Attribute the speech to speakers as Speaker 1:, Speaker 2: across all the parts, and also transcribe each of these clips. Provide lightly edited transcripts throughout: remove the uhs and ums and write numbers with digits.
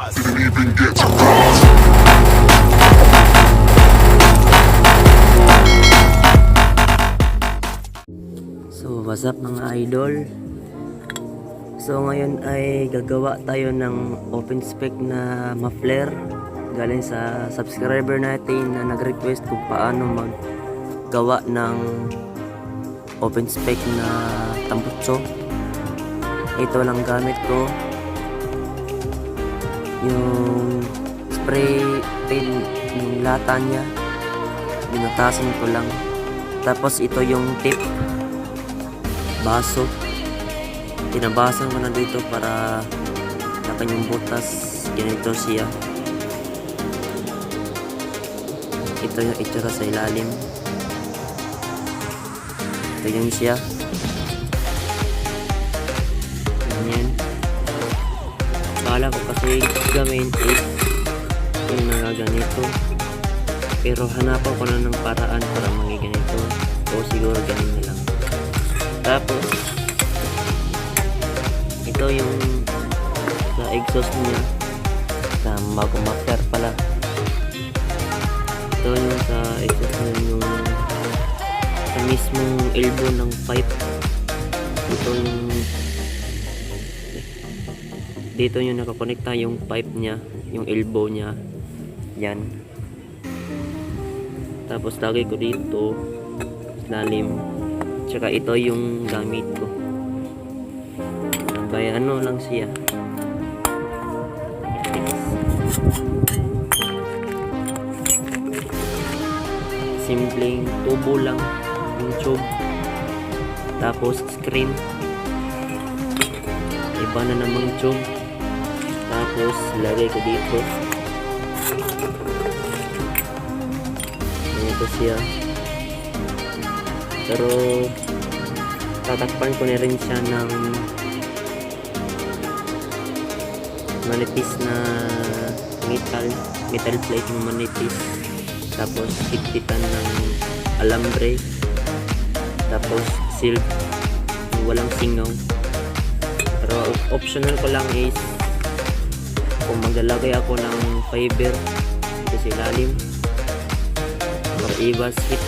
Speaker 1: Didn't even get to cross.
Speaker 2: So what's up mga idol? So ngayon ay gagawa tayo ng open spec na muffler galing sa subscriber natin na nag-request kung paano maggawa ng open spec na tambutso. Ito lang gamit ko, yung spray paint, yung lata niya binutasan ko lang, tapos ito yung tip baso, tinabasan ko na dito para sa kanyang butas. Ganito siya, ito yung itsura sa ilalim, ito yung siya. Ganyan. Kala ko kasi gawin is yung nagaganito, pero hanapan ko na ng paraan para magiganito, o siguro ganun na lang. Tapos ito yung sa exhaust niya, sa bagong muffler pala. Ito yung sa exhaust niya, yung sa mismong elbow ng pipe. Ito yung dito yung nakakonekta yung pipe niya, yung elbow niya. Yan. Tapos lagay ko dito lalim. Tsaka ito yung gamit ko. Kaya ano lang siya. Simpleng tubo lang yung tube. Tapos screen. Iba na namang tube. Tapos lagay ko dito. Ito siya. Pero tatakpan ko na rin siya ng manipis na metal plate ng manipis. Tapos higpitan ng alambre. Tapos silk, walang singaw. Pero optional ko lang is kung maglalagay ako ng fiber dito sa ilalim para iwas hit.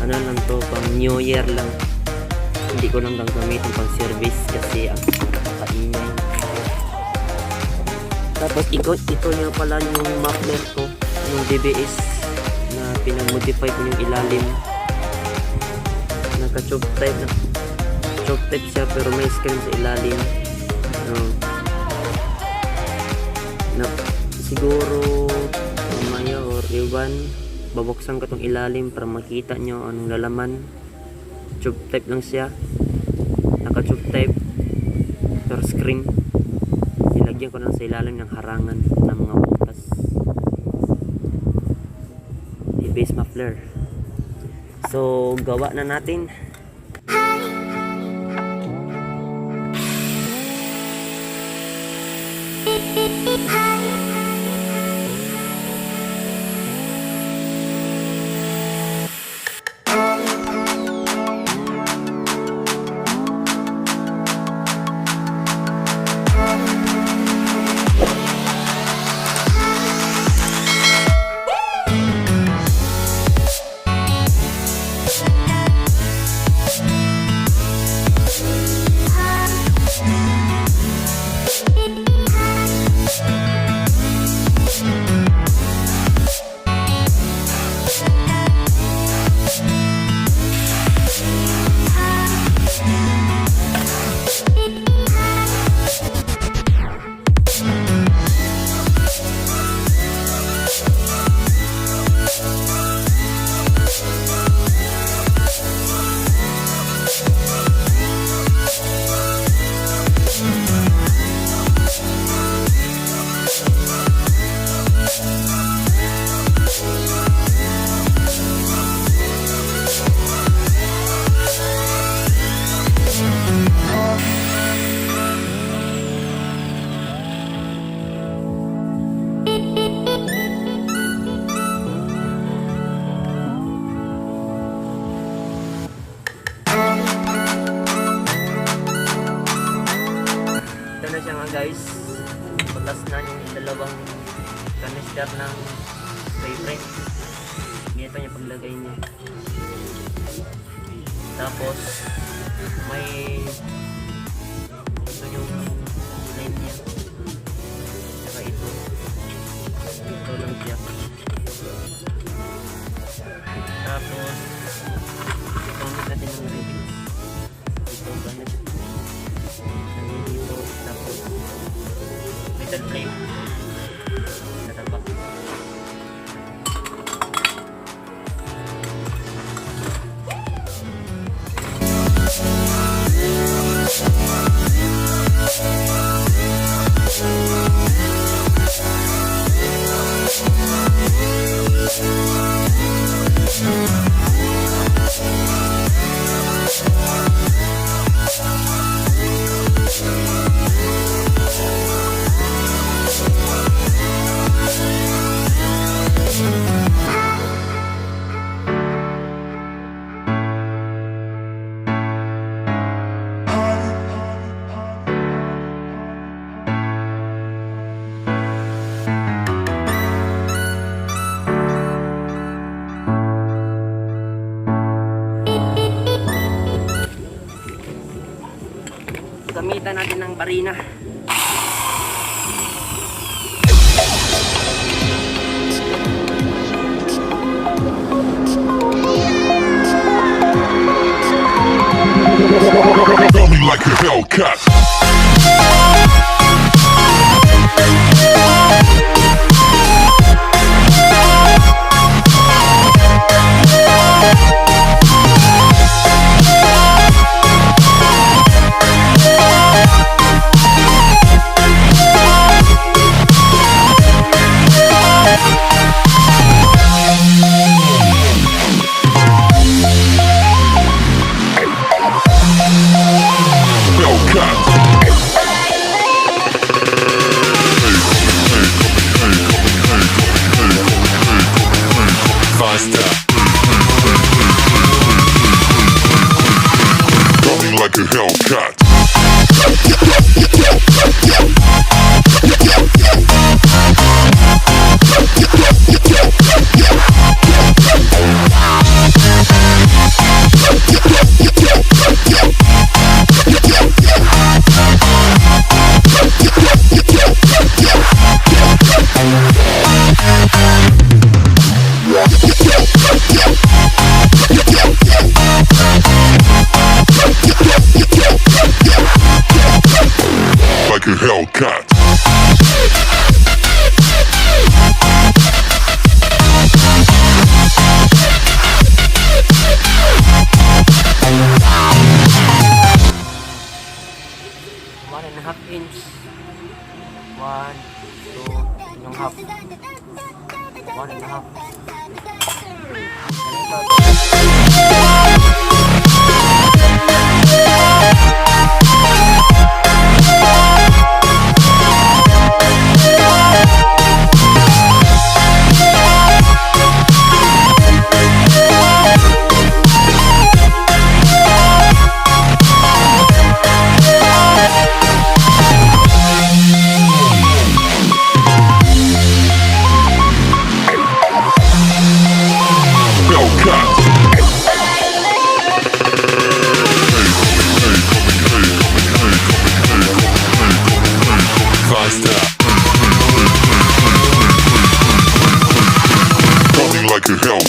Speaker 2: Ano lang to, pang new year lang, hindi ko lang gagamitin pang service kasi ang kaingay. Tapos ito niya pala yung muffler ko, yung DBS na pinamodify ko yung ilalim. Naka choke type siya pero may screen sa ilalim. Siguro mamaya or iwan babuksan ko tong ilalim para makita nyo anong lalaman. Tube type lang siya, naka tube type per screen. Ilagyan ko lang sa ilalim ng harangan ng mga butas. I-base muffler. So gawa na natin. guys, butas na yung dalawang canister ng spray press. Ganito yung paglagay niya. Tapos may ito yung line niya, saka ito lang siya. Tapos gamit natin yung rivets. Ito gamit dito. Tapos metal frame natapa. Gamitan natin ng barina.
Speaker 1: Got me like a Hellcat. Like a Hellcat. Like a Hellcat.
Speaker 2: One and a half inch. 1, 2, yung half. 1 and a half. Like a hell.